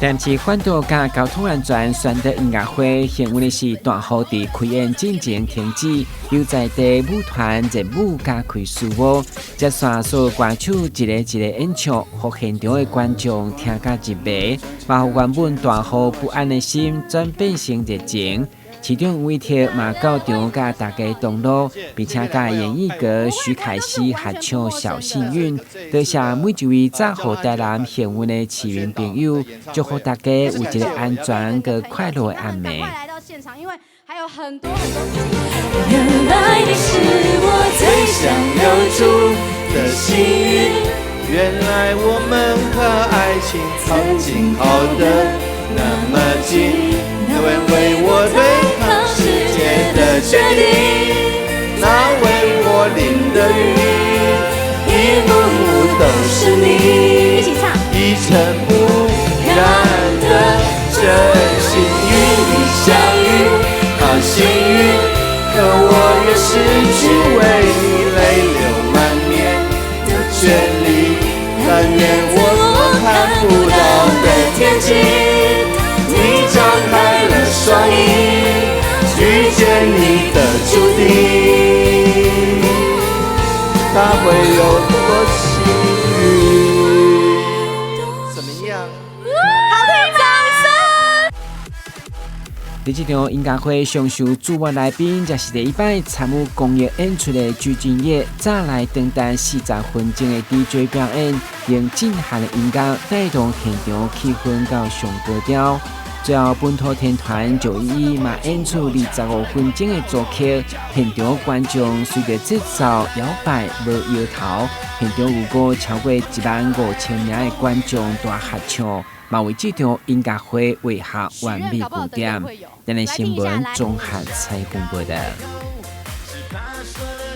但是反导甲交通安全宣导音乐会，现为的是大雨地开演进前停止，又在地舞团热舞加开序舞，接线所歌手一个演唱，互现场的观众听甲入迷，把原本大雨不安的心转变成热情。其中有一条嘛到场甲大家同乐，并且甲演艺歌徐凯熙合唱《小幸运》，多谢每一位早雨台南幸运的市民朋友，祝福大家有一个安全和快乐的暗暝。来到现场，因为还有很多。原来你是我最想留住的幸运，原来我们和爱情曾经靠得那么近，那位为我对抗世界的决定，那为我淋的雨，一幕幕都是你，一起唱，一尘不染的真心与你相遇，好幸运，可我越失去为你泪流满面的权利，但愿我看不到的天际，你张开了双翼，遇见你的注定，他会有多幸运？怎么样？在这场音乐会上受主要来宾，就是第一摆参与公益演出的鞠婧祎，早来登台40分钟的 DJ 表演，用震撼的音乐带动现场气氛到上高潮。最后，本土天团911嘛演出25分钟的主曲，现场观众随着节奏摇摆无摇头，现场有过超过15000名的观众大合唱。嘛为这场音乐会画下完美句点。咱的新闻综合采访报道。